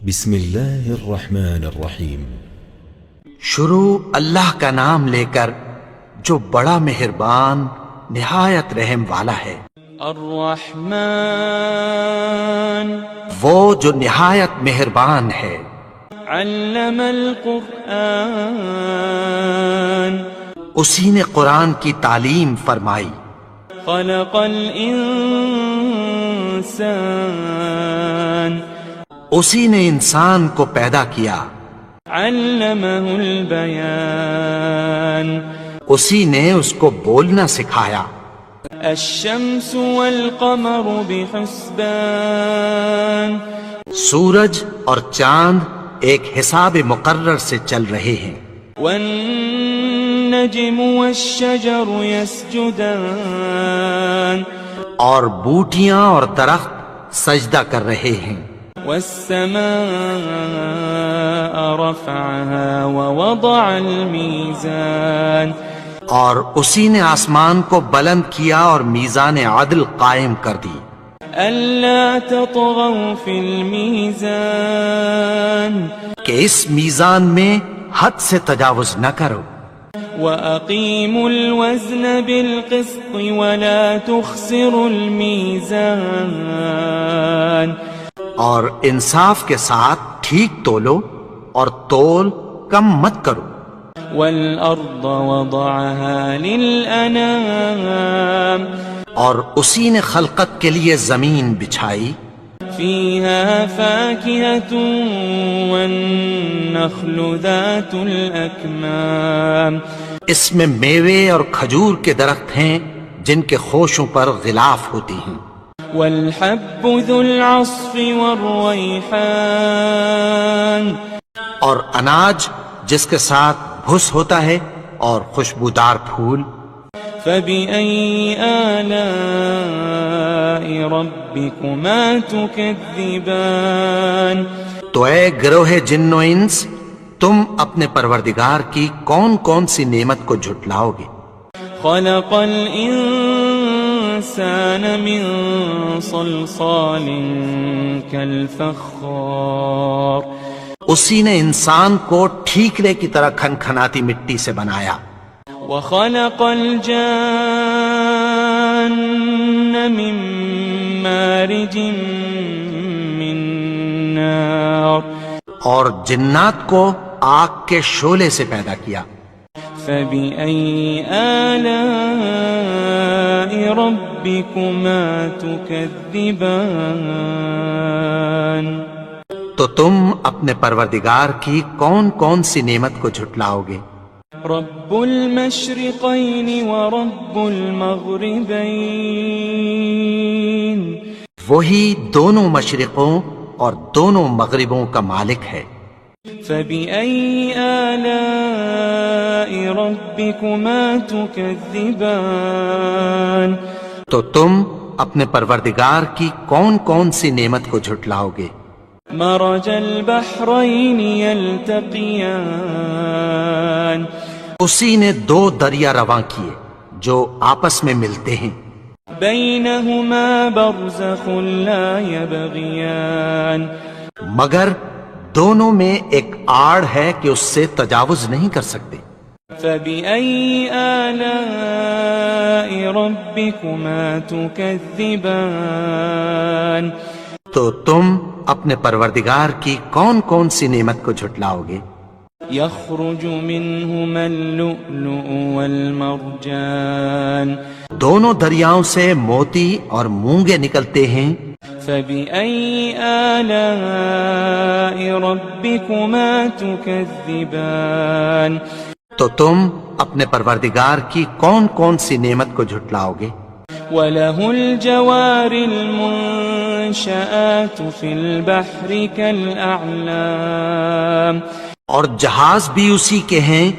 بسم اللہ الرحمن الرحیم۔ شروع اللہ کا نام لے کر جو بڑا مہربان نہایت رحم والا ہے۔ الرحمن وہ جو نہایت مہربان ہے۔ علم القرآن اسی نے قرآن کی تعلیم فرمائی۔ خلق الانسان اسی نے انسان کو پیدا کیا۔ علمہ البیان اسی نے اس کو بولنا سکھایا۔ الشمس والقمر بحسبان سورج اور چاند ایک حساب مقرر سے چل رہے ہیں۔ والنجم والشجر يسجدان اور بوٹیاں اور درخت سجدہ کر رہے ہیں۔ والسماء رفعها ووضع الميزان اور اسی نے آسمان کو بلند کیا اور میزان عدل قائم کر دی۔ ألا تطغوا في الميزان کہ اس میزان میں حد سے تجاوز نہ کرو۔ وأقيموا الوزن بالقسط ولا تخسروا الميزان اور انصاف کے ساتھ ٹھیک تولو اور تول کم مت کرو۔ والأرض وضعها للأنام اور اسی نے خلقت کے لیے زمین بچھائی۔ فيها فاكهة والنخل ذات الأكمام اس میں میوے اور کھجور کے درخت ہیں جن کے خوشوں پر غلاف ہوتی ہیں۔ والحب ذو العصف والريحان اور اناج جس کے ساتھ بھس ہوتا ہے اور خوشبودار پھول۔ فبأي آلاء ربكما تكذبان تو اے گروہ جن و انس، تم اپنے پروردگار کی کون کون سی نعمت کو جھٹلاؤ گے؟ خلق الإنسان من صلصال كالفخار اسی نے انسان کو ٹھیکرے کی طرح کھنکھناتی مٹی سے بنایا۔ وخلق الجان من مارج من نار اور جنات کو آگ کے شعلے سے پیدا کیا۔ فبأي آلاء ربكما تكذبان تو تم اپنے پروردگار کی کون کون سی نعمت کو جھٹلاؤ گے؟ رب المشرقين ورب المغربين وہی دونوں مشرقوں اور دونوں مغربوں کا مالک ہے۔ فبأي آلاء ربكما تكذبان تو تم اپنے پروردگار کی کون کون سی نعمت کو جھٹلاؤ گے؟ مرج البحرين يلتقيان اسی نے دو دریا رواں کیے جو آپس میں ملتے ہیں۔ بينهما برزخ لا يبغيان مگر دونوں میں ایک آڑ ہے کہ اس سے تجاوز نہیں کر سکتے۔ فبأي آلاء ربكما تكذبان تو تم اپنے پروردگار کی کون کون سی نعمت کو جھٹلاؤ گے؟ يخرج منهما اللؤلؤ والمرجان دونوں دریاؤں سے موتی اور مونگے نکلتے ہیں۔ فبأي آلاء ربكما تكذبان تو تم اپنے پروردگار کی کون کون سی نعمت کو جھٹلاؤ گے؟ وله الجوار المنشآت في البحر كالأعلام اور جہاز بھی اسی کے ہیں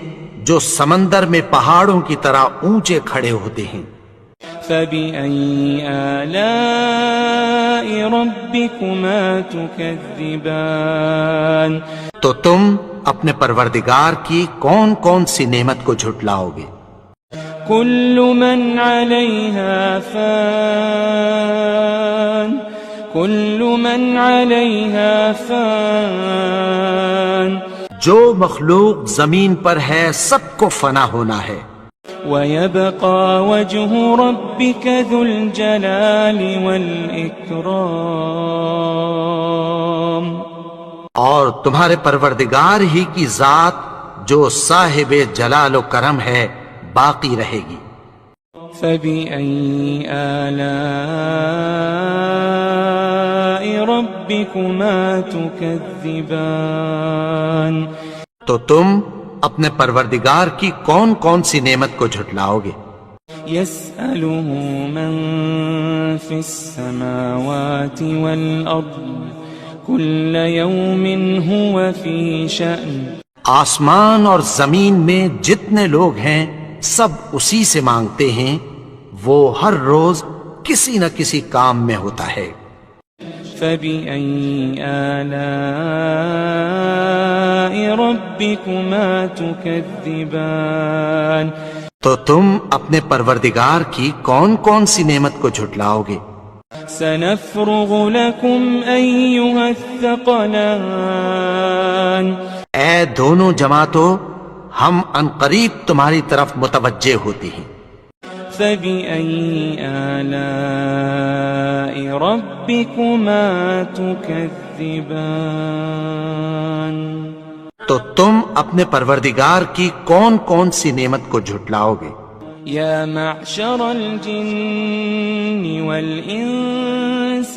جو سمندر میں پہاڑوں کی طرح اونچے کھڑے ہوتے ہیں۔ فبأي آلاء ربكما تكذبان تو تم اپنے پروردگار کی کون کون سی نعمت کو جھٹلاؤ گے؟ كل من عليها فان كل من عليها فان جو مخلوق زمین پر ہے سب کو فنا ہونا ہے، ويبقى وجه ربك ذو الجلال والإكرام اور تمہارے پروردگار ہی کی ذات جو صاحب جلال و کرم ہے باقی رہے گی۔ فبأي آلاء ربكما تكذبان تو تم اپنے پروردگار کی کون کون سی نعمت کو جھٹلاؤ گے؟ يسأله من في السماوات والأرض كل يوم هو في شأن آسمان اور زمین میں جتنے لوگ ہیں سب اسی سے مانگتے ہیں، وہ ہر روز کسی نہ کسی کام میں ہوتا ہے۔ فبأي آلاء ربكما تكذبان تو تم اپنے پروردگار کی کون کون سی نعمت کو جھٹلاؤ گے؟ سنفرغ لكم أيها الثقلان اے دونوں جماعتوں، ہم عنقریب تمہاری طرف متوجہ ہوتے ہیں۔ فبأي آلاء ربكما تكذبان تو تم اپنے پروردگار کی کون کون سی نعمت کو جھٹلاؤ گے؟ يا معشر الجن والإنس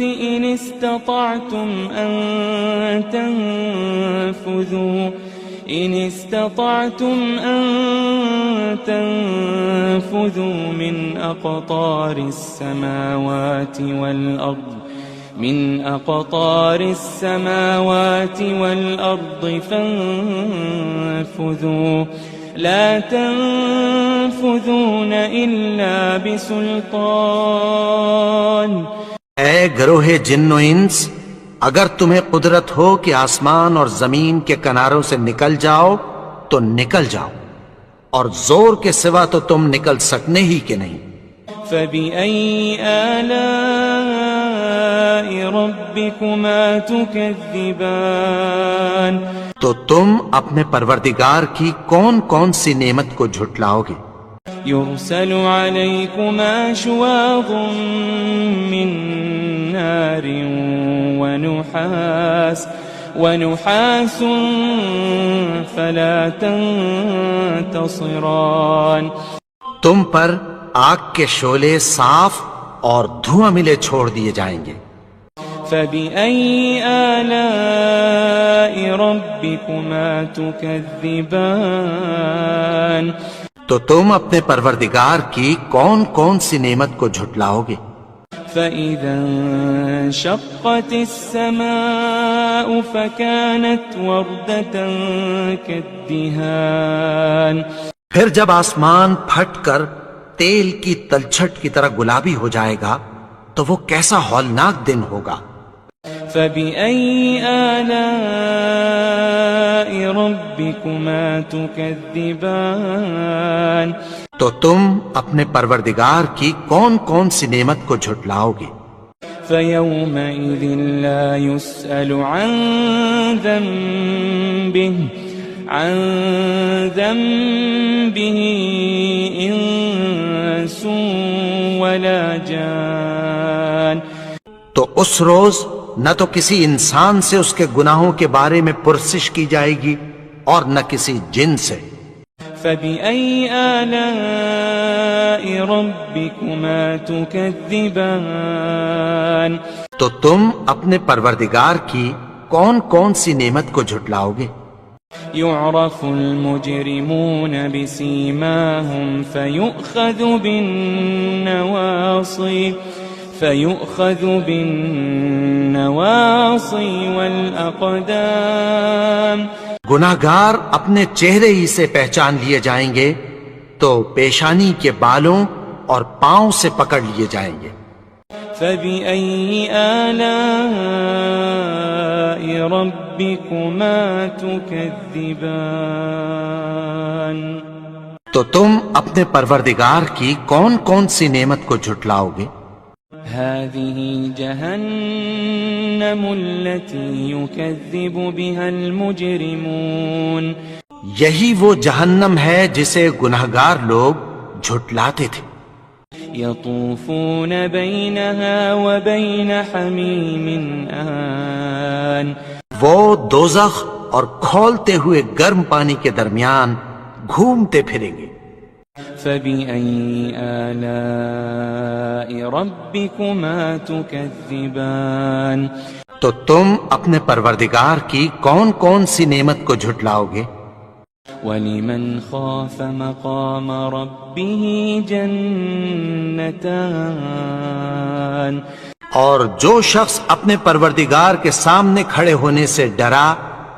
إن استطعتم أن تنفذوا من أقطار السماوات والأرض فانفذوا لا تنفذون إلا بسلطان اے گروہ جن و انس، اگر تمہیں قدرت ہو کہ آسمان اور زمین کے کناروں سے نکل جاؤ تو نکل جاؤ، اور زور کے سوا تو تم نکل سکنے ہی کہ نہیں۔ فبأي آلاء ربكما تكذبان تو تم اپنے پروردگار کی کون کون سی نعمت کو جھٹلاؤ گے؟ يرسل عليكما شواظ من نار ونحاس فلا تنتصران تم پر آگ کے شعلے صاف اور دھواں ملے چھوڑ دیے جائیں گے۔ فبأي آلاء ربكما تكذبان تو تم اپنے پروردگار کی کون کون سی نعمت کو جھٹلاؤ گے؟ فإذا انشقت السماء فكانت وردة كالدهان پھر جب آسمان پھٹ کر تیل کی تلچھٹ کی طرح گلابی ہو جائے گا تو وہ کیسا ہولناک دن ہوگا۔ فبأي آلاء ربكما تكذبان تو تم اپنے پروردگار کی کون کون سی نعمت کو جھٹلاؤ گے؟ فيومئذ لا يسأل عن ذنبه إنس ولا جان تو اس روز نہ تو کسی انسان سے اس کے گناہوں کے بارے میں پرسش کی جائے گی اور نہ کسی جن سے۔ فبأي آلاء ربكما تكذبان تو تم اپنے پروردگار کی کون کون سی نعمت کو جھٹلاؤ گے؟ يعرف المجرمون بسيماهم فيؤخذ بالنواصي والأقدام گناہگار اپنے چہرے ہی سے پہچان لیے جائیں گے تو پیشانی کے بالوں اور پاؤں سے پکڑ لیے جائیں گے۔ فبأي آلاء ربكما تكذبان تو تم اپنے پروردگار کی کون کون سی نعمت کو جھٹلاؤ گے؟ هذه جهنم التي يكذب بها المجرمون یہی وہ جہنم ہے جسے گنہگار لوگ جھٹلاتے تھے. يطوفون بينها وبين حميم آن وہ دوزخ اور کھولتے ہوئے گرم پانی کے درمیان گھومتے پھریں گے. فبأي آلاء ربكما تكذبان تو تم اپنے پروردگار کی کون کون سی نعمت کو جھٹلاؤ گے؟ ولمن خاف مقام ربه جنتان اور جو شخص اپنے پروردگار کے سامنے کھڑے ہونے سے ڈرا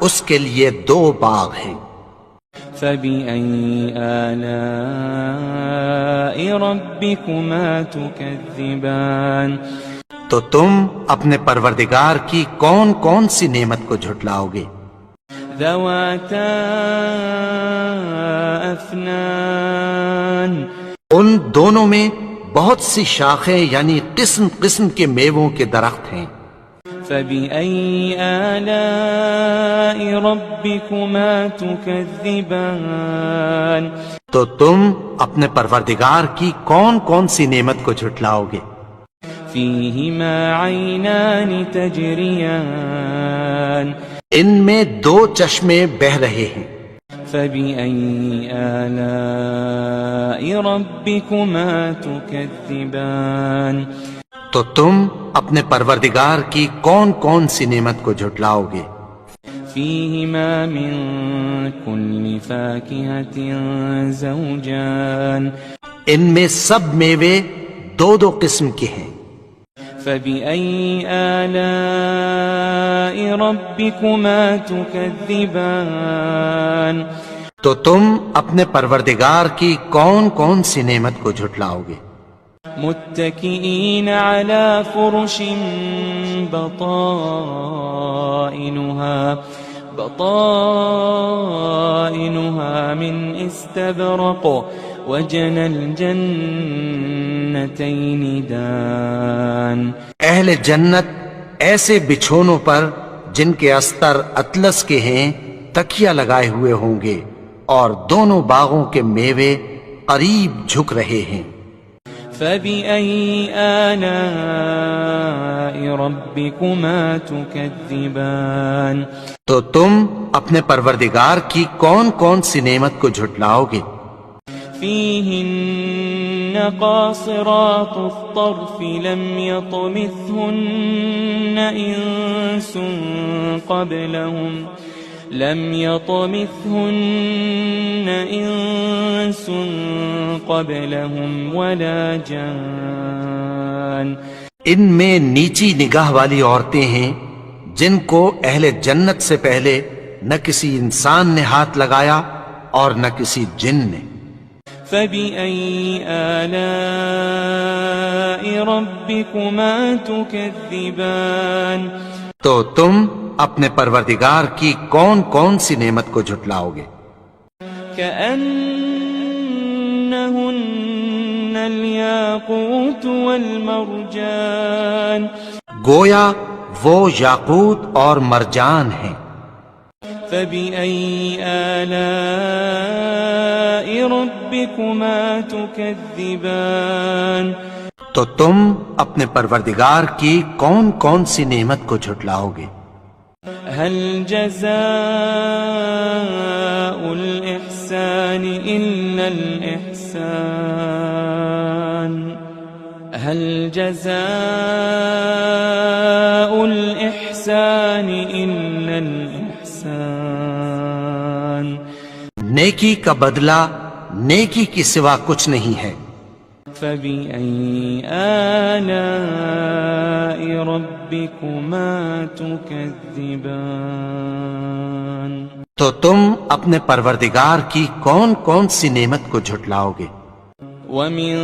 اس کے لیے 2 باغ ہیں. فبأي آلاء ربكما تكذبان تو تم اپنے پروردگار کی کون کون سی نعمت کو جھٹلاؤ گے؟ ذواتا افنان ان دونوں میں بہت سی شاخیں یعنی قسم قسم کے میووں کے درخت ہیں. فبأي آلاء ربكما تكذبان تو تم اپنے پروردگار کی کون کون سی نعمت کو جھٹلاؤ گے؟ فيهما عينان تجريان ان میں 2 چشمے بہہ رہے ہیں. فبأي آلاء ربكما تكذبان تو تم اپنے پروردگار کی کون کون سی نعمت کو جھٹلاؤ گے؟ فيهما من كل فاكهة زوجان ان میں سب میوے 2 قسم کے ہیں. فبأي آلاء ربكما تكذبان تو تم اپنے پروردگار کی کون کون سی نعمت کو جھٹلاؤ گے؟ متكئين على فرش بطائنها من استبرق وجنى الجنتين دان اہل جنت ایسے بچھونوں پر جن کے استر اطلس کے ہیں تکیہ لگائے ہوئے ہوں گے اور دونوں باغوں کے میوے قریب جھک رہے ہیں. فبأي آلاء ربكما تكذبان تو تم اپنے پروردگار کی کون کون سی نعمت کو جھٹلاؤ گے؟ فيهن قاصرات الطرف لم يطمثهن إنس قبلهم ولا جان ان میں نیچی نگاہ والی عورتیں ہیں جن کو اہل جنت سے پہلے نہ کسی انسان نے ہاتھ لگایا اور نہ کسی جن نے. فبأي آلاء ربكما تكذبان تو تم اپنے پروردگار کی کون کون سی نعمت کو جھٹلاؤ گے؟ كأنهن الياقوت والمرجان گویا وہ یاقوت اور مرجان ہیں. فبأي آلاء ربكما تكذبان تو تم اپنے پروردگار کی کون کون سی نعمت کو جھٹلاؤ گے؟ هل جزاء الإحسان إلا الإحسان هل جزاء الإحسان إلا الإحسان نیکی کا بدلہ نیکی کی سوا کچھ نہیں ہے. فبأي آلاء ربكما تكذبان تو تم اپنے پروردگار کی کون کون سی نعمت کو جھٹلاؤ گے؟ ومن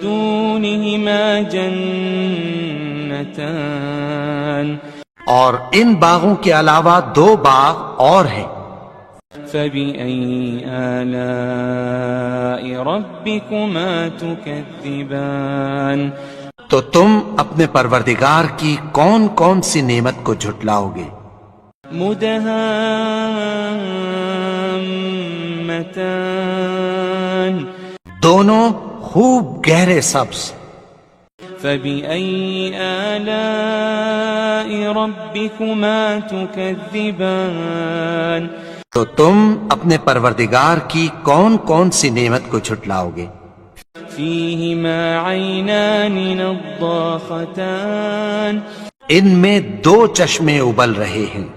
دونهما جنتان اور ان باغوں کے علاوہ 2 باغ اور ہیں. فبأي آلاء ربكما تكذبان تو تم اپنے پروردگار کی کون کون سی نعمت کو جھٹلاؤ گے؟ مدهامتان دونوں خوب گہرے سبز. فبأي آلاء ربكما تكذبان تو تم اپنے پروردگار کی کون کون سی نعمت کو جھٹلاؤ گے؟ فيهما عينان نضاختان ان میں دو چشمے ابل رہے ہیں.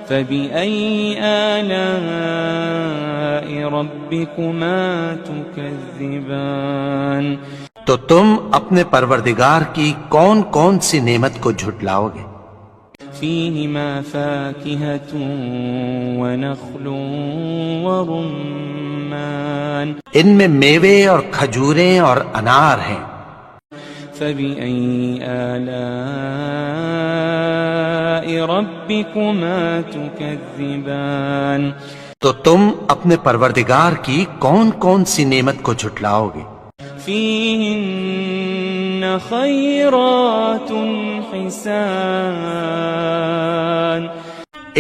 فبأي آلاء ربكما تكذبان تو تم اپنے پروردگار کی کون کون سی نعمت کو جھٹلاؤ گے؟ فيهما فاكهة ونخل ورمان ان میں میوے اور کھجوریں اور انار ہیں. فبأي آلاء ربكما تكذبان تو تم اپنے پروردگار کی کون کون سی نعمت کو جھٹلاؤ گے؟ فيهن خيرات حسان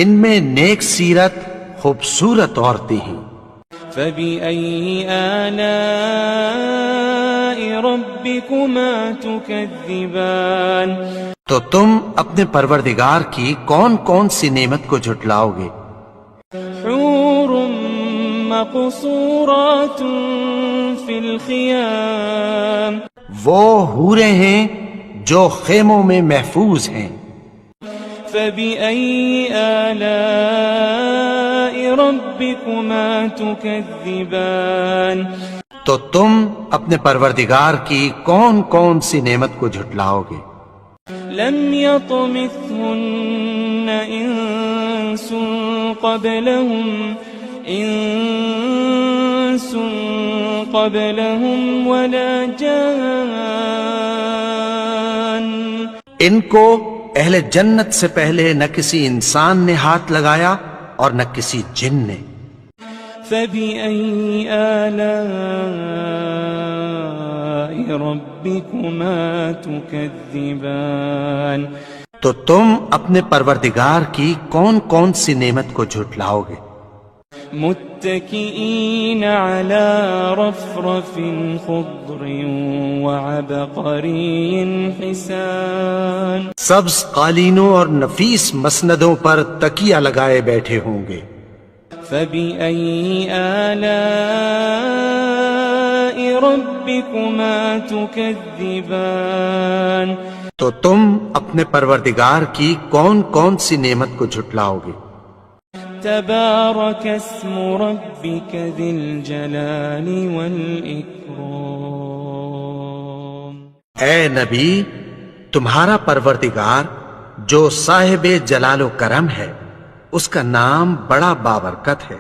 ان میں نیک سیرت خوبصورت عورتیں ہیں. فبأي آلاء ربكما تكذبان تو تم اپنے پروردگار کی کون کون سی نعمت کو جھٹلاؤ گے؟ حور مقصورات في الخيام وہ حوریں ہیں جو خیموں میں محفوظ ہیں. فبأي آلاء ربكما تكذبان تو تم اپنے پروردگار کی کون کون سی نعمت کو جھٹلاؤ گے؟ لم يطمثهن إنس قبلهم ولا جان ان کو اہل جنت سے پہلے نہ کسی انسان نے ہاتھ لگایا اور نہ کسی جن نے. فبأي آلاء ربكما تكذبان تو تم اپنے پروردگار کی کون کون سی نعمت کو جھٹلاؤ گے؟ متكئين على رفرف خضر وعبقري حسان سبز قالینوں اور نفیس مسندوں پر تکیہ لگائے بیٹھے ہوں گے. فبأي آلاء ربكما تكذبان تو تم اپنے پروردگار کی کون کون سی نعمت کو جھٹلاؤ گے؟ تبارك اسم ربك ذي الجلال والإكرام اے نبی، تمہارا پروردگار جو صاحب جلال و کرم ہے اس کا نام بڑا بابرکت ہے.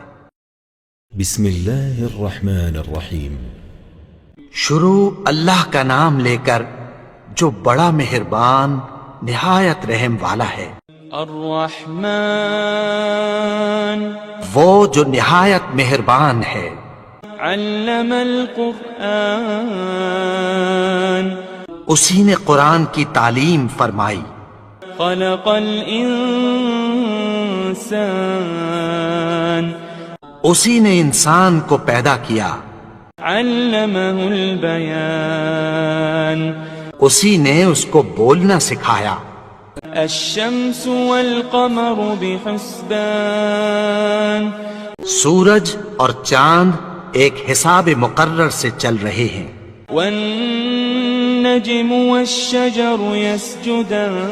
بسم اللہ الرحمن الرحیم. شروع اللہ کا نام لے کر جو بڑا مہربان نہایت رحم والا ہے. الرحمن وہ جو نہایت مہربان ہے. علم القرآن اسی نے قرآن کی تعلیم فرمائی. خلق الانسان اسی نے انسان کو پیدا کیا. علمہ البیان اسی نے اس کو بولنا سکھایا. الشمس والقمر بحسبان سورج اور چاند ایک حساب مقرر سے چل رہے ہیں. والنجم والشجر يسجدان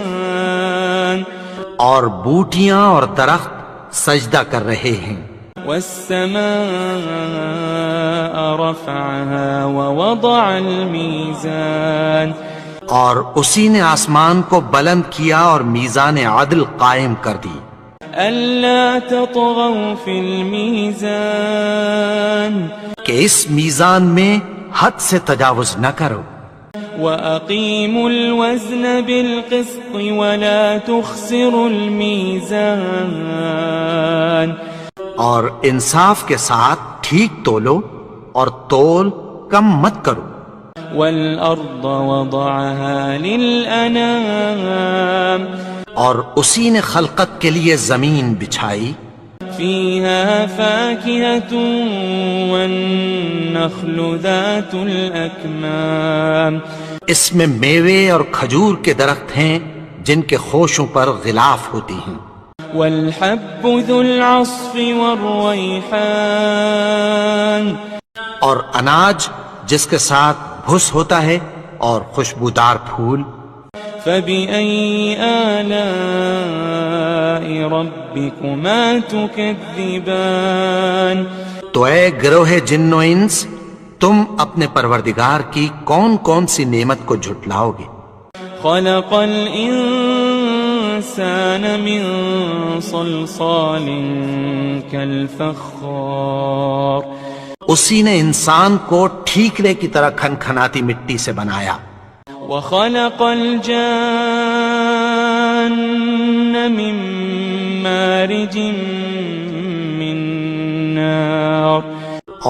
اور بوٹیاں اور درخت سجدہ کر رہے ہیں. والسماء رفعها ووضع الميزان اور اسی نے آسمان کو بلند کیا اور میزان عدل قائم کر دی. ألا تطغوا في الميزان کہ اس میزان میں حد سے تجاوز نہ کرو. وأقيموا الوزن بالقسط ولا تخسروا الميزان اور انصاف کے ساتھ ٹھیک تولو اور تول کم مت کرو. والأرض وضعها للأنام اور اسی نے خلقت کے لیے زمین بچھائی، فيها فاكهة والنخل ذات الأكمام اس میں میوے اور کھجور کے درخت ہیں جن کے خوشوں پر غلاف ہوتی ہیں، والحب ذو العصف والريحان اور اناج جس کے ساتھ بھس ہوتا ہے اور خوشبودار پھول۔ فبأي آلاء ربكما تكذبان تو اے گروہ جن و انس، تم اپنے پروردگار کی کون کون سی نعمت کو جھٹلاؤ گے؟ خلق الإنسان من صلصال كالفخار اسی نے انسان کو ٹھیکرے کی طرح کھنکھناتی مٹی سے بنایا، وخلق الجان من مارج من نار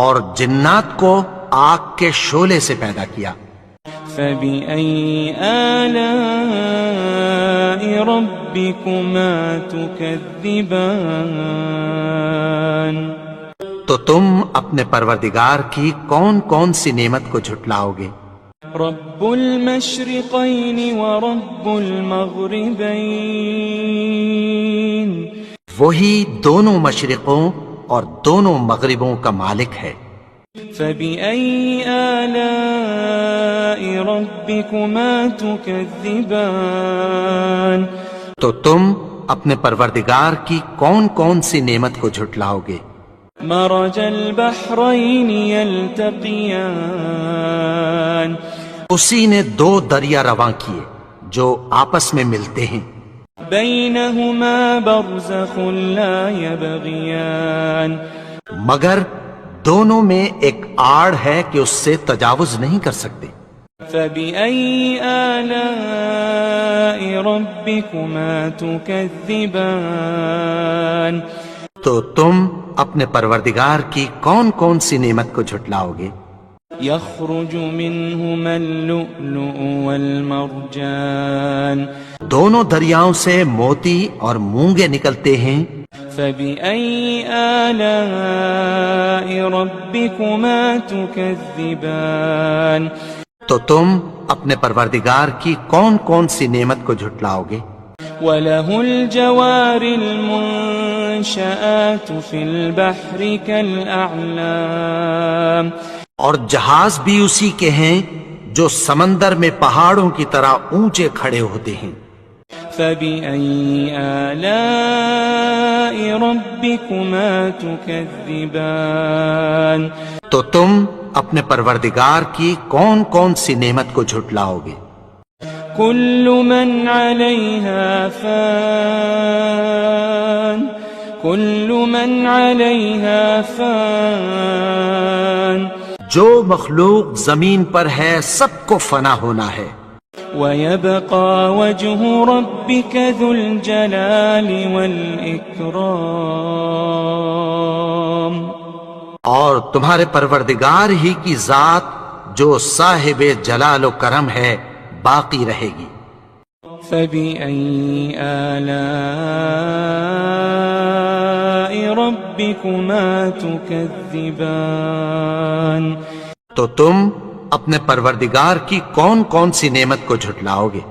اور جنات کو آگ کے شعلے سے پیدا کیا۔ فبأي آلاء ربكما تكذبان تو تم اپنے پروردگار کی کون کون سی نعمت کو جھٹلاؤ گے؟ رب المشرقين ورب المغربين وہی دونوں مشرقوں اور دونوں مغربوں کا مالک ہے۔ فبأي آلاء ربكما تكذبان تو تم اپنے پروردگار کی کون کون سی نعمت کو جھٹلاؤ گے؟ مرج البحرين يلتقيان اسی نے دو دریا رواں کیے جو آپس میں ملتے ہیں، بينهما برزخ لا يبغيان مگر دونوں میں ایک آڑ ہے کہ اس سے تجاوز نہیں کر سکتے۔ فبأي آلاء ربكما تكذبان تو تم اپنے پروردگار کی کون کون سی نعمت کو جھٹلاؤ گے؟ يخرج منهما اللؤلؤ والمرجان دونوں دریاؤں سے موتی اور مونگے نکلتے ہیں، فبأي آلاء ربكما تكذبان تو تم اپنے پروردگار کی کون کون سی نعمت کو جھٹلاؤ گے؟ وله الجوار المنشآت في البحر كالأعلام اور جہاز بھی اسی کے ہیں جو سمندر میں پہاڑوں کی طرح اونچے کھڑے ہوتے ہیں۔ فبأي آلاء ربكما تكذبان تو تم اپنے پروردگار کی کون کون سی نعمت کو جھٹلاؤ گے؟ كل من عليها فان كل من عليها فان جو مخلوق زمین پر ہے سب کو فنا ہونا ہے، ويبقى وجه ربك ذو الجلال والإكرام اور تمہارے پروردگار ہی کی ذات جو صاحب جلال و کرم ہے باقی رہے گی۔ فبأي آلاء ربكما تكذبان تو تم اپنے پروردگار کی کون کون سی نعمت کو جھٹلاؤ گے؟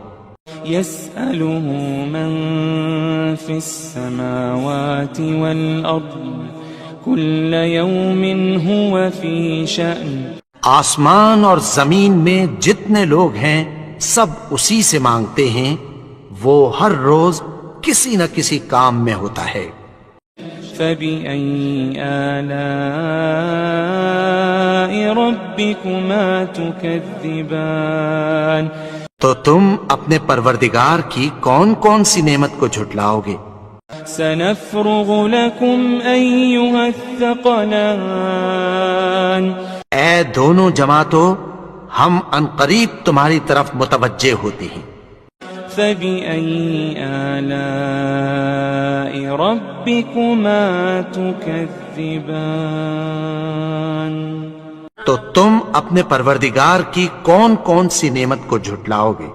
يسأله من في السماوات والأرض كل يوم هو في شأن آسمان اور زمین میں جتنے لوگ ہیں سب اسی سے مانگتے ہیں، وہ ہر روز کسی نہ کسی کام میں ہوتا ہے۔ فبأي آلاء ربكما تكذبان تو تم اپنے پروردگار کی کون کون سی نعمت کو جھٹلاؤ گے؟ سنفرغ لكم أيها الثقلان اے دونوں جماعتوں، ہم عنقریب تمہاری طرف متوجہ ہوتے ہیں۔ فبأي آلاء ربكما تكذبان تو تم اپنے پروردگار کی کون کون سی نعمت کو جھٹلاؤ گے؟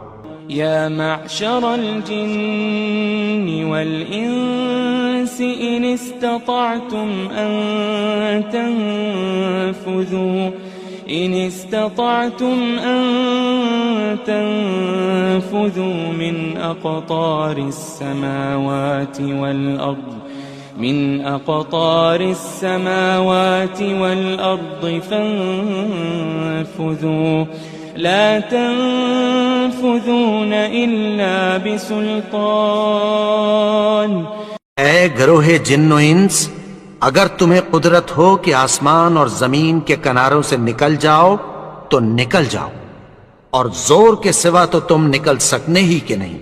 يا معشر الجن والإنس إن استطعتم أن تنفذوا من أقطار السماوات والأرض فانفذوا لا تنفذون إلا بسلطان۔ اے گروہ جن و انس، اگر تمہیں قدرت ہو کہ آسمان اور زمین کے کناروں سے نکل جاؤ تو نکل جاؤ، اور زور کے سوا تو تم نکل سکنے ہی کہ نہیں۔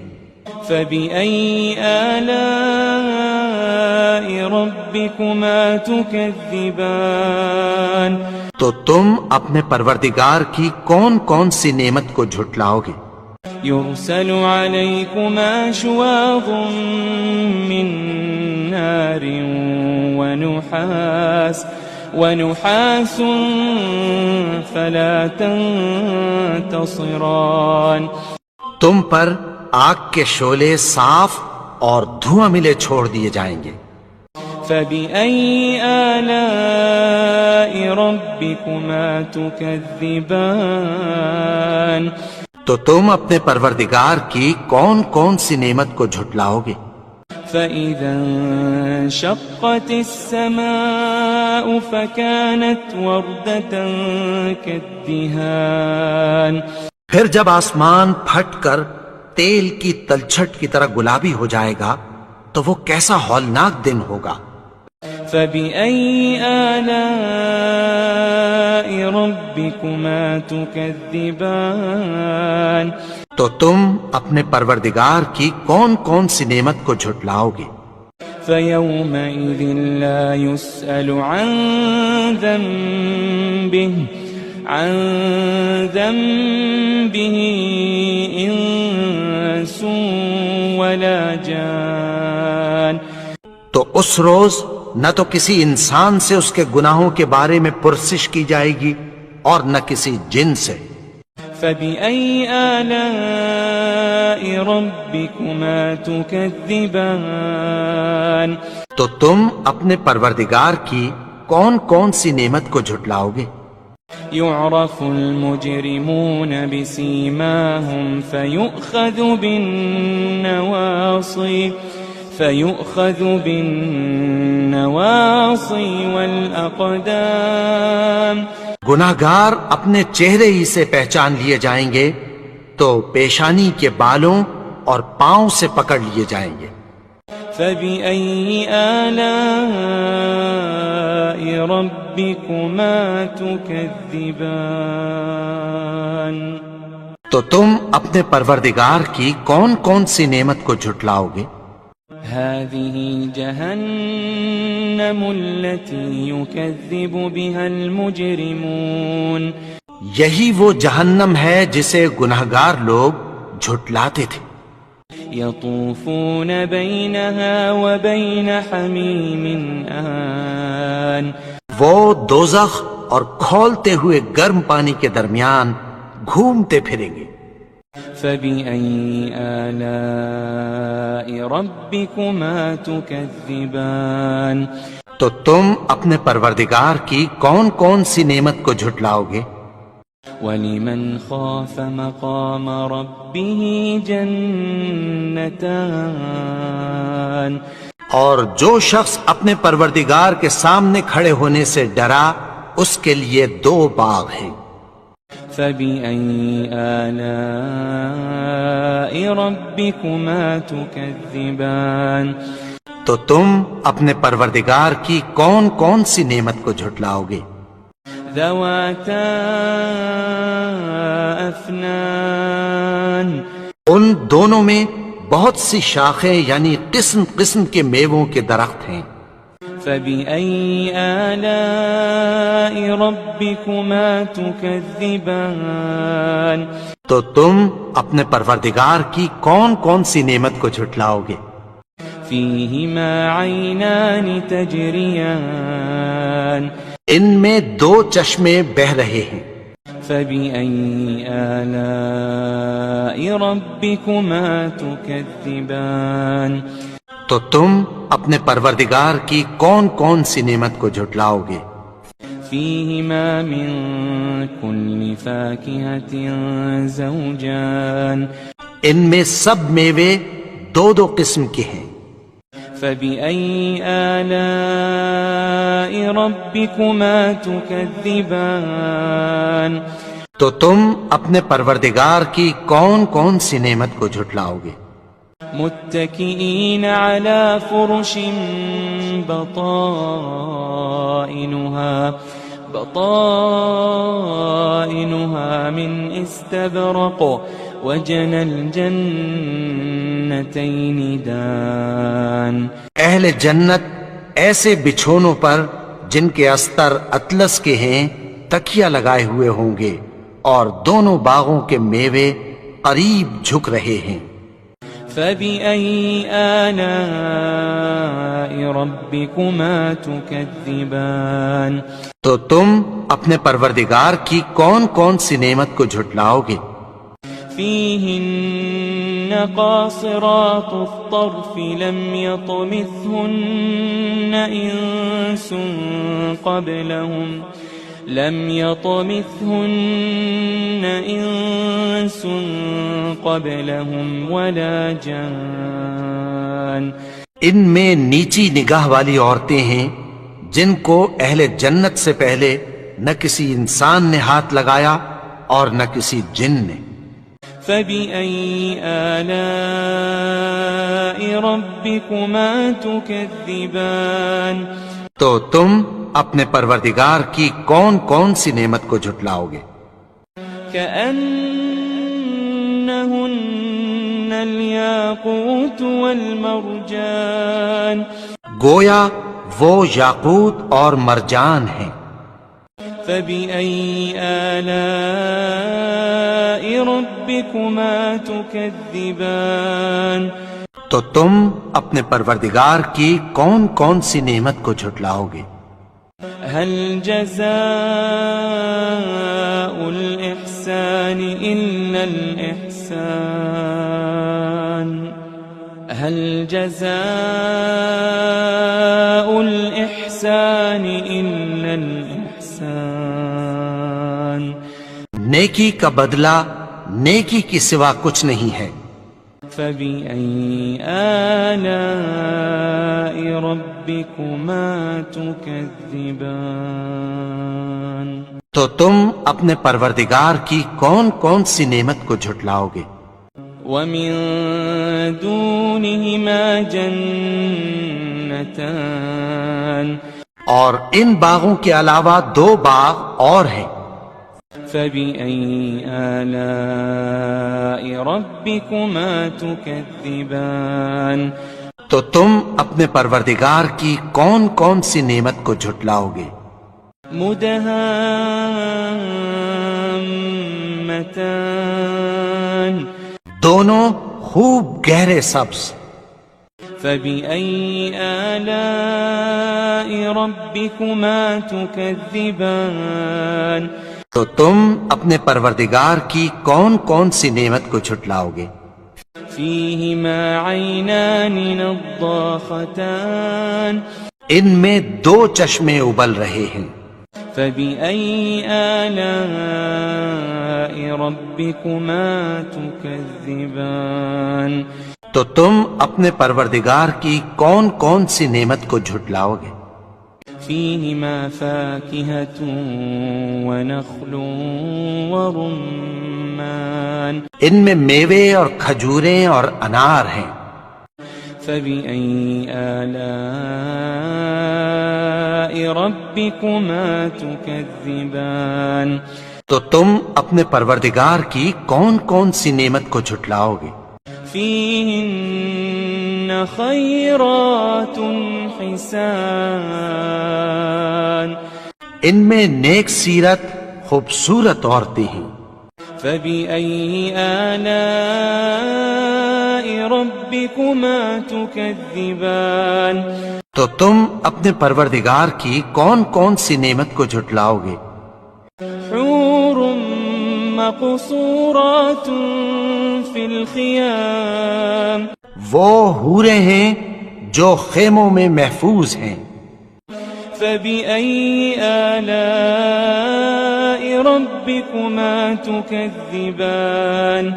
فبأي آلاء ربكما تكذبان، تو تم اپنے پروردگار کی کون کون سی نعمت کو جھٹلاؤ گے؟ يرسل عليكما شواظ من نار ونحاس فلا تنتصران، تم پر آگ کے شعلے صاف اور دھواں ملے چھوڑ دیے جائیں گے۔ فبأي آلاء ربكما تكذبان، تو تم اپنے پروردگار کی کون کون سی نعمت کو جھٹلاؤ گے؟ فإذا انشقت السماء فكانت وردة كالدهان، پھر جب آسمان پھٹ کر تیل کی تلچھٹ کی طرح گلابی ہو جائے گا تو وہ کیسا ہولناک دن ہوگا۔ فبأي آلاء ربكما تكذبان، تو تم اپنے پروردگار کی کون کون سی نعمت کو جھٹلاؤ گے؟ فيومئذ لا يسأل عن ذنبه إنس ولا جان، تو اس روز نہ تو کسی انسان سے اس کے گناہوں کے بارے میں پرسش کی جائے گی اور نہ کسی جن سے۔ فبأي آلاء ربكما تكذبان، تو تم اپنے پروردگار کی کون کون سی نعمت کو جھٹلاؤ گے؟ يعرف المجرمون بسيماهم فيؤخذ بالنواصي والأقدام، گناہگار اپنے چہرے ہی سے پہچان لیے جائیں گے تو پیشانی کے بالوں اور پاؤں سے پکڑ لیے جائیں گے۔ فبأي آلاء ربكما تكذبان، تو تم اپنے پروردگار کی کون کون سی نعمت کو جھٹلاؤ گے؟ هذه جهنم التي يكذب بها المجرمون، یہی وہ جہنم ہے جسے گناہگار لوگ جھٹلاتے تھے۔ يطوفون بينها وبين حميم آن، وہ دوزخ اور کھولتے ہوئے گرم پانی کے درمیان گھومتے پھریں گے۔ فبأي آلاء ربكما تكذبان، تو تم اپنے پروردگار کی کون کون سی نعمت کو جھٹلاؤ گے؟ ولمن خاف مقام ربه جنتان، اور جو شخص اپنے پروردگار کے سامنے کھڑے ہونے سے ڈرا اس کے لیے 2 باغ ہیں۔ فبأي آلاء ربكما تكذبان، تو تم اپنے پروردگار کی کون کون سی نعمت کو جھٹلاؤ گے؟ ذواتا افنان، ان دونوں میں بہت سی شاخیں یعنی قسم قسم کے میووں کے درخت ہیں۔ فبأي آلاء ربكما تكذبان، تو تم اپنے پروردگار کی کون کون سی نعمت کو جھٹلاؤ گے؟ فيهما عينان تجريان، ان میں 2 چشمے بہ رہے ہیں، فبأي آلاء ربكما تكذبان تو تم اپنے پروردگار کی کون کون سی نعمت کو جھٹلاؤ گے؟ فيهما من كل فاكهة زوجان ان میں سب میوے 2 قسم کے ہیں، فبأي آلاء ربكما تكذبان تو تم اپنے پروردگار کی کون کون سی نعمت کو جھٹلاؤ گے؟ متكئين على فرش بطائنها من استبرق وجنى الجنتين دان اہل جنت ایسے بچھونوں پر جن کے استر اطلس کے ہیں تکیہ لگائے ہوئے ہوں گے، اور دونوں باغوں کے میوے قریب جھک رہے ہیں۔ فبأي آلاء ربكما تكذبان تو تم اپنے پروردگار کی کون کون سی نعمت کو جھٹلاؤ گے؟ فيهن قاصرات الطرف لم يطمثهن إنس قبلهم ولا جان ان میں نیچی نگاہ والی عورتیں ہیں جن کو اہل جنت سے پہلے نہ کسی انسان نے ہاتھ لگایا اور نہ کسی جن نے۔ فبأي آلاء ربكما تكذبان تو تم اپنے پروردگار کی کون کون سی نعمت کو جھٹلاؤ گے؟ كأنهن الياقوت والمرجان گویا وہ یاقوت اور مرجان ہیں۔ فبأي آلاء ربكما تكذبان تو تم اپنے پروردگار کی کون کون سی نعمت کو جھٹلاؤ گے؟ هل جزاء الإحسان إلا الإحسان هل جزاء الإحسان إلا الإحسان نیکی کا بدلہ نیکی کی سوا کچھ نہیں ہے۔ فبأي آلاء ربكما تكذبان تو تم اپنے پروردگار کی کون کون سی نعمت کو جھٹلاؤ گے؟ ومن دونهما جنتان اور ان باغوں کے علاوہ 2 باغ اور ہیں۔ فبأي آلاء ربكما تكذبان تو تم اپنے پروردگار کی کون کون سی نعمت کو جھٹلاؤ گے؟ مدهامتان دونوں خوب گہرے سبز۔ فبأي آلاء ربكما تكذبان تو تم اپنے پروردگار کی کون کون سی نعمت کو جھٹلاؤ گے؟ فيهما عينان نضاختان ان میں 2 چشمے ابل رہے ہیں۔ فبأي آلاء ربكما تكذبان تو تم اپنے پروردگار کی کون کون سی نعمت کو جھٹلاؤ گے؟ فيهما فاكهة ونخل ورمان ان میں میوے اور کھجوریں اور انار ہیں۔ فبأي آلاء ربكما تكذبان تو تم اپنے پروردگار کی کون کون سی نعمت کو جھٹلاؤ گے؟ فيهن خيرات حسان ان میں نیک سیرت خوبصورت عورتیں ہیں۔ فبأي آلاء ربكما تكذبان تو تم اپنے پروردگار کی کون کون سی نعمت کو جھٹلاؤ گے؟ حور مقصورات في الخيام وہ حوریں ہیں جو خیموں میں محفوظ ہیں۔ فبأي آلاء ربكما تكذبان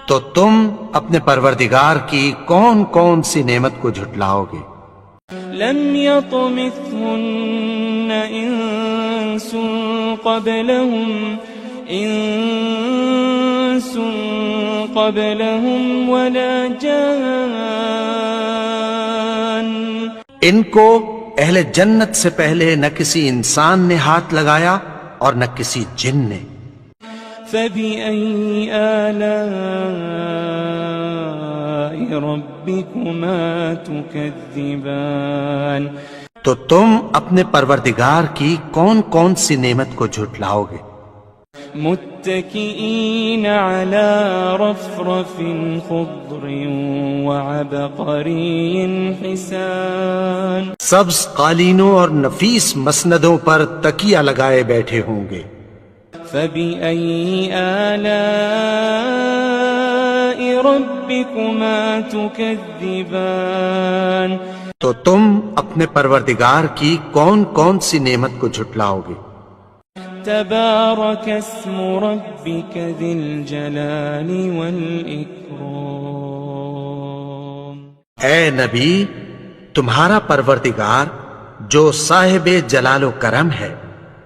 تو تم اپنے پروردگار کی کون کون سی نعمت کو جھٹلاؤ گے؟ لم يطمثهن إنس قبلهم ولا جان ان کو اہل جنت سے پہلے نہ کسی انسان نے ہاتھ لگایا اور نہ کسی جن نے۔ فبأي آلاء ربكما تكذبان تو تم اپنے پروردگار کی کون کون سی نعمت کو جھٹلاؤ گے؟ متكئين على رفرف خضر وعبقري حسان سبز قالینوں اور نفیس مسندوں پر تکیہ لگائے بیٹھے ہوں گے۔ فبأي آلاء ربكما تكذبان تو تم اپنے پروردگار کی کون کون سی نعمت کو جھٹلاؤ گے؟ تبارك اسم ربك ذي الجلال والإكرام اے نبی، تمہارا پروردگار جو صاحب جلال و کرم ہے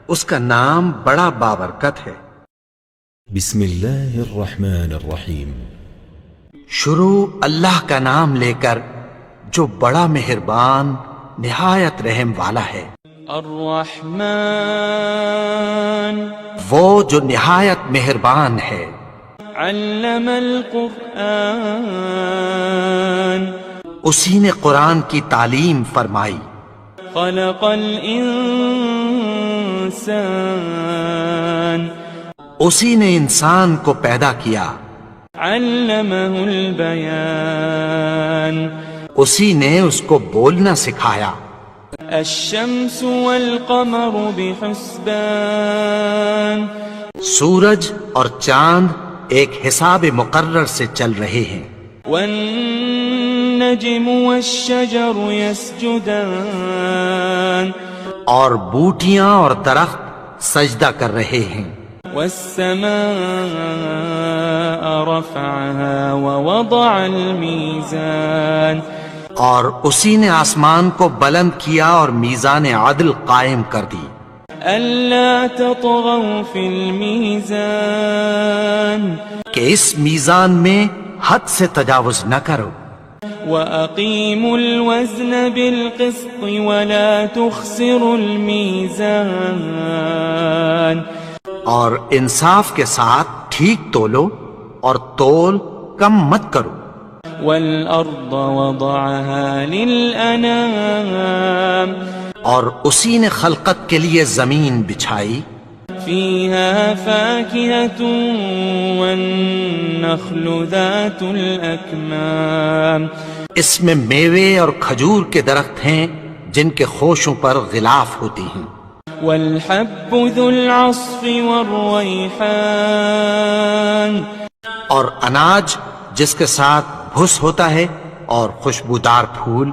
اس کا نام بڑا بابرکت ہے۔ بسم اللہ الرحمن الرحیم۔ شروع اللہ کا نام لے کر جو بڑا مہربان نہایت رحم والا ہے۔ الرحمن وہ جو نہایت مہربان ہے۔ علم القرآن اسی نے قرآن کی تعلیم فرمائی۔ خلق الانسان اسی نے انسان کو پیدا کیا۔ علمہ البیان اسی نے اس کو بولنا سکھایا۔ الشمس والقمر بحسبان سورج اور چاند ایک حساب مقرر سے چل رہے ہیں۔ والنجم والشجر يسجدان اور بوٹیاں اور درخت سجدہ کر رہے ہیں۔ والسماء رفعها ووضع الميزان اور اسی نے آسمان کو بلند کیا اور میزان عدل قائم کر دی۔ ألا تطغوا في الميزان کہ اس میزان میں حد سے تجاوز نہ کرو۔ وأقيموا الوزن بالقسط ولا تخسروا الميزان اور انصاف کے ساتھ ٹھیک تولو اور تول کم مت کرو۔ والأرض وضعها للأنام اور اسی نے خلقت کے لیے زمین بچھائی۔ فيها فاكهة والنخل ذات الأكمام اس میں میوے اور کھجور کے درخت ہیں جن کے خوشوں پر غلاف ہوتی ہیں۔ والحب ذو العصف والريحان اور اناج جس کے ساتھ بھس ہوتا ہے اور خوشبودار پھول۔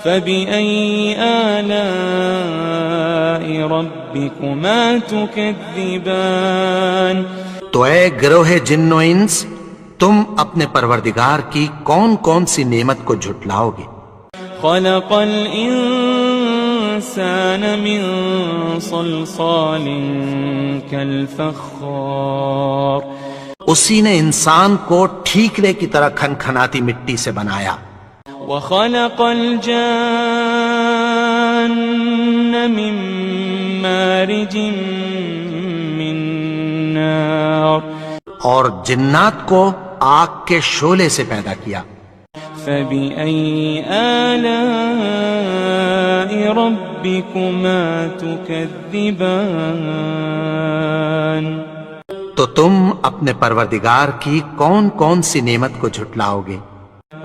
فبأي آلاء ربكما تكذبان تو اے گروہ جن و انس، تم اپنے پروردگار کی کون کون سی نعمت کو جھٹلاؤ گے؟ خلق الإنسان من صلصال كالفخار اسی نے انسان کو ٹھیکرے کی طرح کھنکھناتی مٹی سے بنایا۔ وخلق الجان من مارج من نار اور جنات کو آگ کے شعلے سے پیدا کیا۔ فبأي آلاء ربكما تكذبان تو تم اپنے پروردگار کی کون کون سی نعمت کو جھٹلاؤ گے؟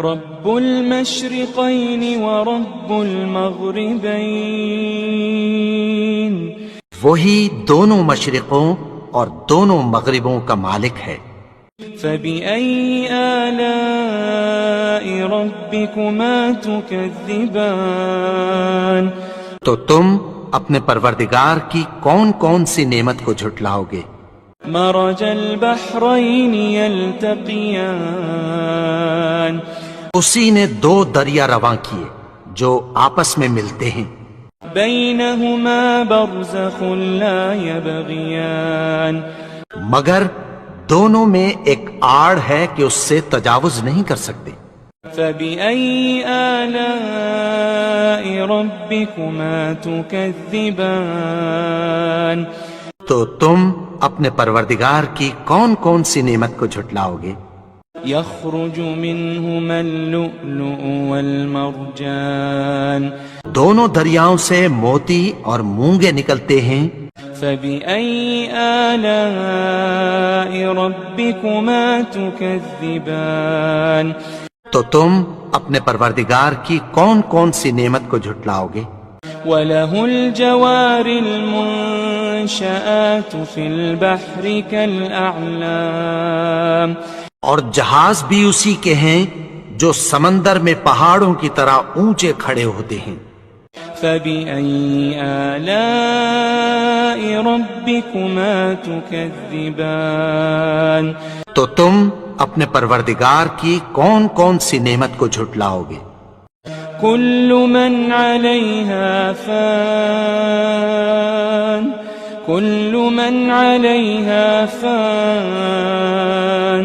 رب المشرقين ورب المغربين وہی دونوں مشرقوں اور دونوں مغربوں کا مالک ہے۔ فبأي آلاء ربكما تكذبان تو تم اپنے پروردگار کی کون کون سی نعمت کو جھٹلاؤ گے؟ مرج البحرين يلتقيان اسی نے دو دریا رواں کیے جو آپس میں ملتے ہیں، بينهما برزخ لا يبغيان مگر دونوں میں ایک آڑ ہے کہ اس سے تجاوز نہیں کر سکتے۔ فبأي آلاء ربكما تكذبان تو تم اپنے پروردگار کی کون کون سی نعمت کو جھٹلاؤ گے؟ يخرج منهما اللؤلؤ والمرجان دونوں دریاؤں سے موتی اور مونگے نکلتے ہیں۔ فبأي آلاء ربكما تكذبان تو تم اپنے پروردگار کی کون کون سی نعمت کو جھٹلاؤ گے؟ وله الجوار المنشآت في البحر كالأعلام اور جہاز بھی اسی کے ہیں جو سمندر میں پہاڑوں کی طرح اونچے کھڑے ہوتے ہیں۔ فبأي آلاء ربكما تكذبان تو تم اپنے پروردگار کی کون کون سی نعمت کو جھٹلاؤ گے؟ كل من عليها فان كل من عليها فان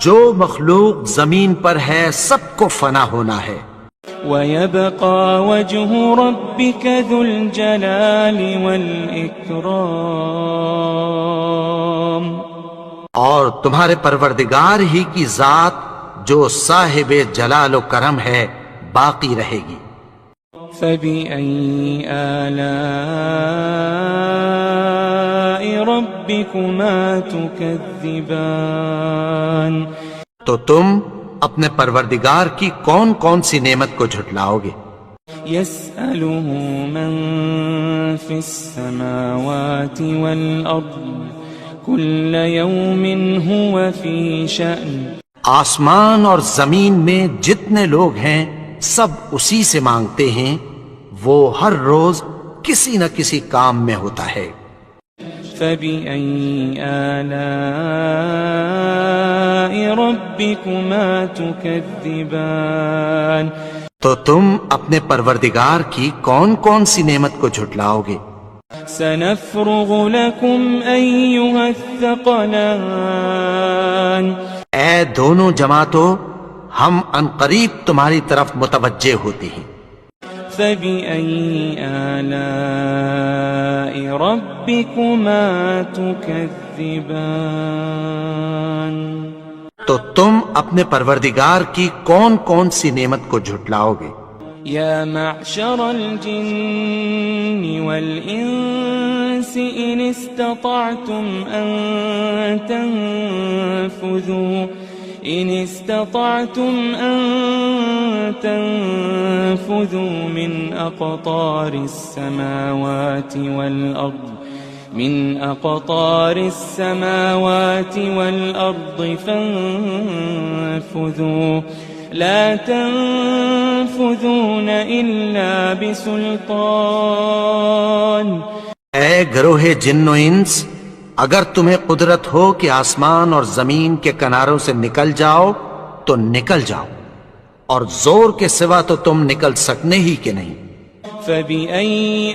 جو مخلوق زمین پر ہے سب کو فنا ہونا ہے، ويبقى وجه ربك ذو الجلال والإكرام اور تمہارے پروردگار ہی کی ذات جو صاحب جلال و کرم ہے باقی رہے گی۔ فبأي آلاء ربكما تكذبان تو تم اپنے پروردگار کی کون کون سی نعمت کو جھٹلاؤ گے؟ يسأله من في السماوات والأرض كل يوم هو في شأن آسمان اور زمین میں جتنے لوگ ہیں سب اسی سے مانگتے ہیں، وہ ہر روز کسی نہ کسی کام میں ہوتا ہے۔ فبأي آلاء ربكما تكذبان تو تم اپنے پروردگار کی کون کون سی نعمت کو جھٹلاؤ گے؟ سنفرغ لكم أيها الثقلان اے دونوں جماعتوں، ہم عنقریب تمہاری طرف متوجہ ہوتے ہیں۔ فبأي آلاء ربكما تكذبان تو تم اپنے پروردگار کی کون کون سی نعمت کو جھٹلاؤ گے؟ يا معشر الجن والإنس إن استطعتم أن تنفذوا من أقطار السماوات والأرض فانفذوا لا تنفذون إلا بسلطان اے گروہ جن و انس، اگر تمہیں قدرت ہو کہ آسمان اور زمین کے کناروں سے نکل جاؤ تو نکل جاؤ، اور زور کے سوا تو تم نکل سکنے ہی کہ نہیں۔ فبأي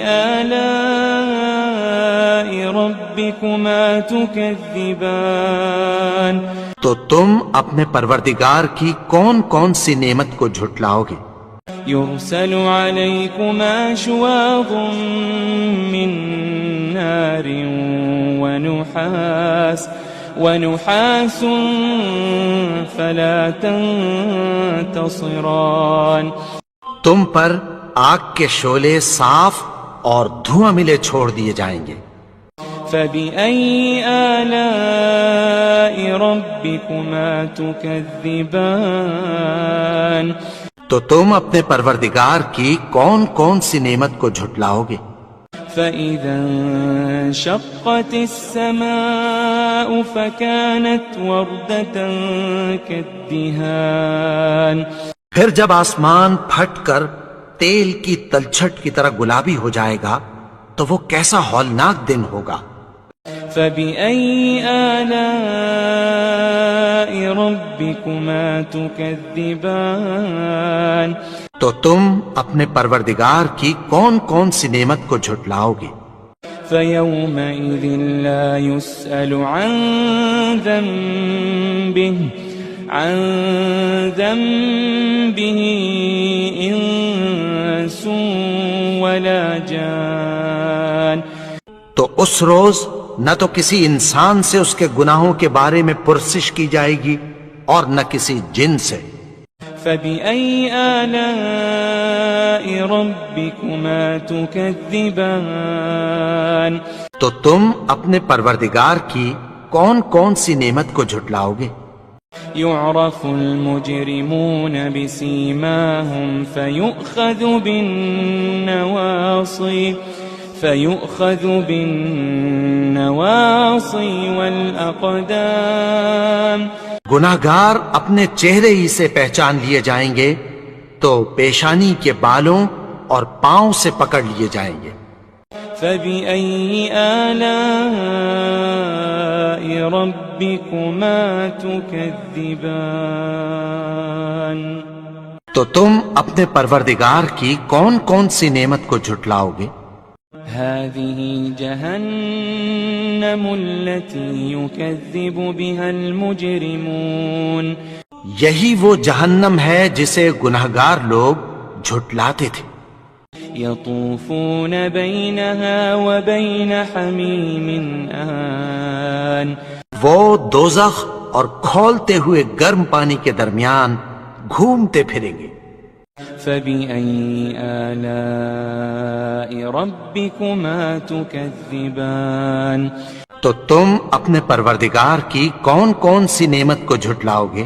آلاء ربكما تكذبان تو تم اپنے پروردگار کی کون کون سی نعمت کو جھٹلاؤ گے؟ يرسل عليكما شواظ من نار ونحاس فلا تنتصران تم پر آگ کے شعلے صاف اور دھواں ملے چھوڑ دیے جائیں گے۔ فبأي آلاء ربكما تكذبان تو تم اپنے پروردگار کی کون کون سی نعمت کو جھٹلاؤ گے؟ فإذا انشقت السماء فكانت وردة كالدهان پھر جب آسمان پھٹ کر تیل کی تلچھٹ کی طرح گلابی ہو جائے گا تو وہ کیسا ہولناک دن ہوگا۔ فبأي آلاء ربكما تكذبان تو تم اپنے پروردگار کی کون کون سی نعمت کو جھٹلاؤ گے؟ فيومئذ لا يسأل عن ذنبه إنس ولا جان تو اس روز نہ تو کسی انسان سے اس کے گناہوں کے بارے میں پرسش کی جائے گی اور نہ کسی جن سے۔ فبأي آلاء ربكما تكذبان تو تم اپنے پروردگار کی کون کون سی نعمت کو جھٹلاؤ گے؟ يعرف المجرمون بسيماهم فيؤخذ بالنواصي والأقدام گناہگار اپنے چہرے ہی سے پہچان لیے جائیں گے تو پیشانی کے بالوں اور پاؤں سے پکڑ لیے جائیں گے۔ فبأي آلاء ربكما تكذبان تو تم اپنے پروردگار کی کون کون سی نعمت کو جھٹلاؤ گے؟ هذه جهنم التي يكذب بها المجرمون یہی وہ جہنم ہے جسے گناہگار لوگ جھٹلاتے تھے۔ يطوفون بينها وبين حميم آن وہ دوزخ اور کھولتے ہوئے گرم پانی کے درمیان گھومتے پھریں گے۔ فبأي آلاء ربكما تكذبان تو تم اپنے پروردگار کی کون کون سی نعمت کو جھٹلاؤ گے؟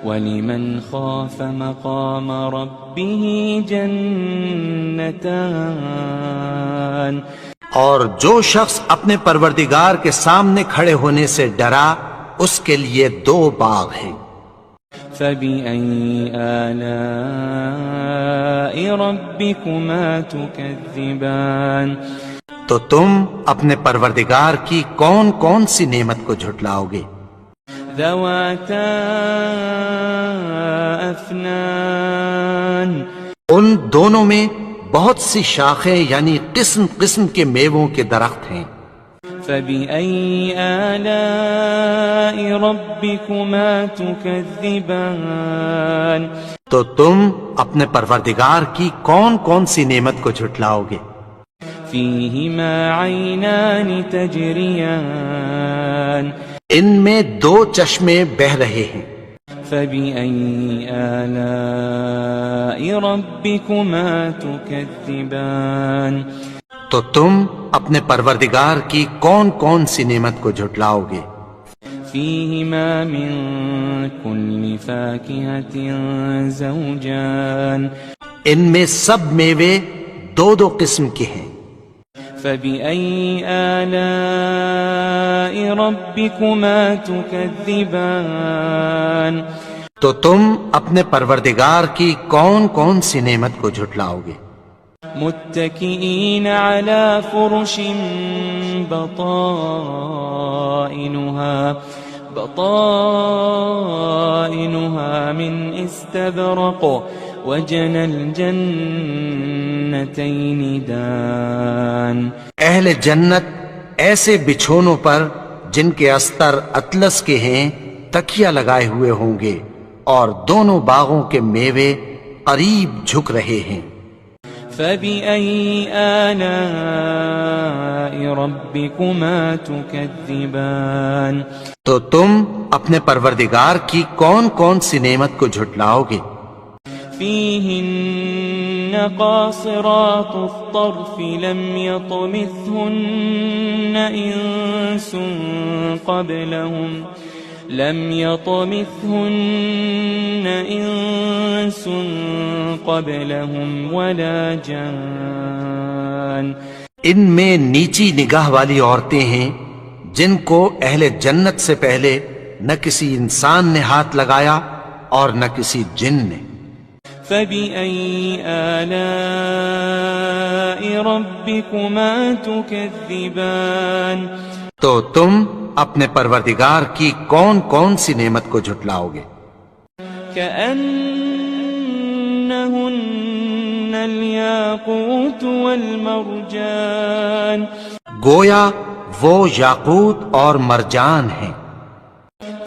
ولمن خاف مقام ربه جنتان اور جو شخص اپنے پروردگار کے سامنے کھڑے ہونے سے ڈرا اس کے لیے دو باغ ہیں۔ فبأي آلاء ربكما تكذبان تو تم اپنے پروردگار کی کون کون سی نعمت کو جھٹلاؤ گے؟ ذواتا افنان ان دونوں میں بہت سی شاخیں یعنی قسم قسم کے میووں کے درخت ہیں۔ فبأي آلاء ربكما تكذبان تو تم اپنے پروردگار کی کون کون سی نعمت کو جھٹلاؤ گے؟ فيهما عينان تجريان ان میں دو چشمے بہہ رہے ہیں۔ فبأي آلاء ربكما تكذبان تو تم اپنے پروردگار کی کون کون سی نعمت کو جھٹلاؤ گے؟ فيهما من كل فاكهة زوجان ان میں سب میوے دو دو قسم کے ہیں۔ فبأي آلاء ربكما تكذبان تو تم اپنے پروردگار کی کون کون سی نعمت کو جھٹلاؤ گے؟ متكئين على فرش بطائنها من استبرق وجنى الجنتين دان اہل جنت ایسے بچھونوں پر جن کے استر اطلس کے ہیں تکیہ لگائے ہوئے ہوں گے اور دونوں باغوں کے میوے قریب جھک رہے ہیں۔ فبأي آلاء ربكما تكذبان تو تم اپنے پروردگار کی کون کون سی نعمت کو جھٹلاؤ گے؟ فيهن قاصرات الطرف لم يطمثهن إنس قبلهم ولا جان. ان میں نیچی نگاہ والی عورتیں ہیں جن کو اہل جنت سے پہلے نہ کسی انسان نے ہاتھ لگایا اور نہ کسی جن نے. فبأي آلاء ربكما تكذبان. تو تم اپنے پروردگار کی کون کون سی نعمت کو جھٹلاؤ گے؟ كأنهن الياقوت والمرجان. گویا وہ یاقوت اور مرجان ہیں.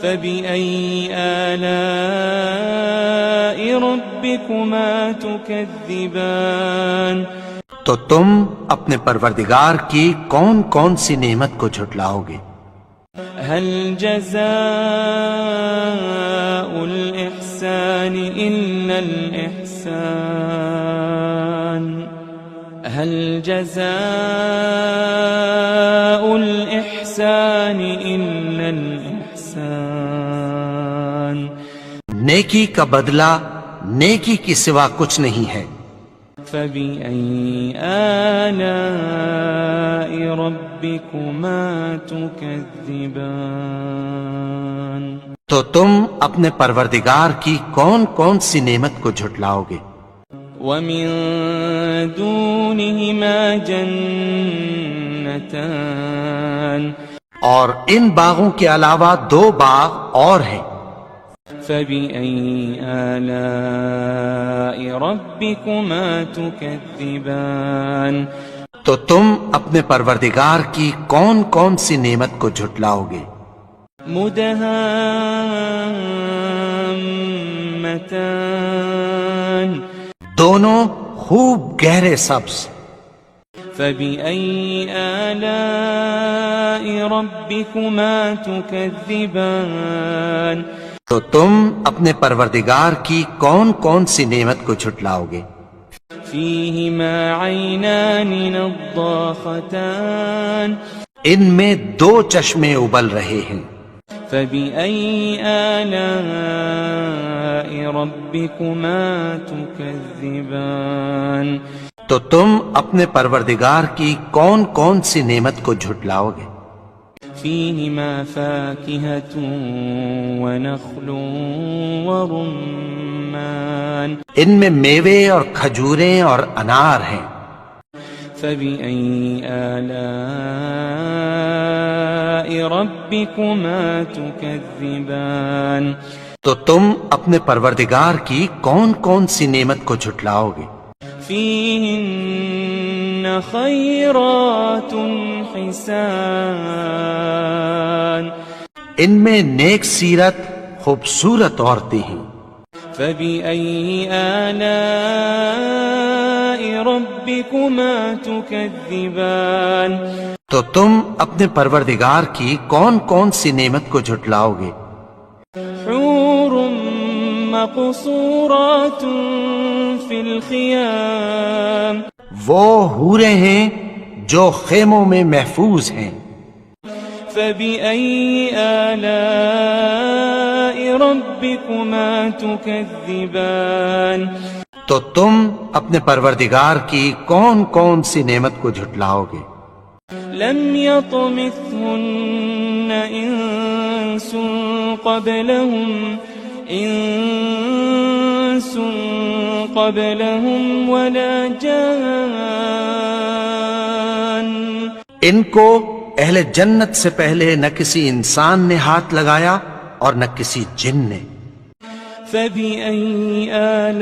فبأي آلاء ربكما تكذبان. تو تم اپنے پروردگار کی کون کون سی نعمت کو جھٹلاؤ گے؟ هل جزاء الإحسان إلا الإحسان. هل جزاء الإحسان إلا الإحسان. نیکی کا بدلہ نیکی کی سوا کچھ نہیں ہے. فبأي آلاء ربكما تكذبان. تو تم اپنے پروردگار کی کون کون سی نعمت کو جھٹلاؤ گے؟ ومن دونهما جنتان. اور ان باغوں کے علاوہ دو باغ اور ہیں. فبأي آلاء ربكما تكذبان. تو تم اپنے پروردگار کی کون کون سی نعمت کو جھٹلاؤ گے؟ مدہامتان. دونوں خوب گہرے سبز. فبأي آلاء ربكما تكذبان. تو تم اپنے پروردگار کی کون کون سی نعمت کو جھٹلاؤ گے؟ فيهما عينان نضاختان. ان میں دو چشمے ابل رہے ہیں. فبأي آلاء ربكما تكذبان. تو تم اپنے پروردگار کی کون کون سی نعمت کو جھٹلاؤ گے؟ فيهما فاكهة ونخل ورمان. ان میں میوے اور کھجوریں اور انار ہیں. فبأي آلاء ربكما تكذبان. تو تم اپنے پروردگار کی کون کون سی نعمت کو جھٹلاؤ گے؟ فيهن خيرات حسان. ان میں نیک سیرت خوبصورت عورتیں ہیں. فبأي آلاء ربكما تكذبان. تو تم اپنے پروردگار کی کون کون سی نعمت کو جھٹلاؤ گے؟ حور مقصورات في الخيام. وہ حوریں ہیں جو خیموں میں محفوظ ہیں. فبأي آلاء ربكما تكذبان. تو تم اپنے پروردگار کی کون کون سی نعمت کو جھٹلاؤ گے؟ لم يطمثهن إنس قبلهم ولا جان. ان کو اہل جنت سے پہلے نہ کسی انسان نے ہاتھ لگایا اور نہ کسی جن نے. فبأي آلاء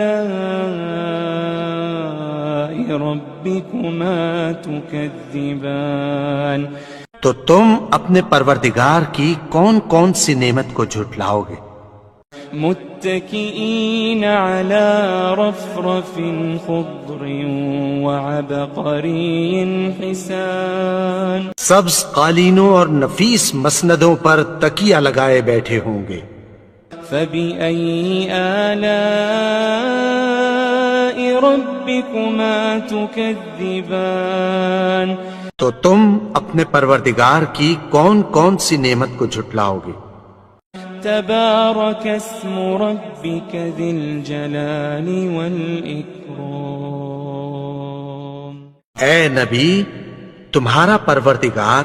ربكما تكذبان. تو تم اپنے پروردگار کی کون کون سی نعمت کو جھٹلاؤ گے؟ متكئين على رفرف خضر وعبقري حسان. سبز قالینوں اور نفیس مسندوں پر تکیہ لگائے بیٹھے ہوں گے. فبأي آلاء ربكما تكذبان تو تم اپنے پروردگار کی کون کون سی نعمت کو جھٹلاؤ گے؟ تبارك اسم ربك ذي الجلال والإكرام اے نبی، تمہارا پروردگار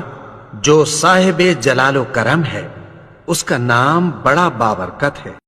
جو صاحب جلال و کرم ہے، اس کا نام بڑا بابرکت ہے۔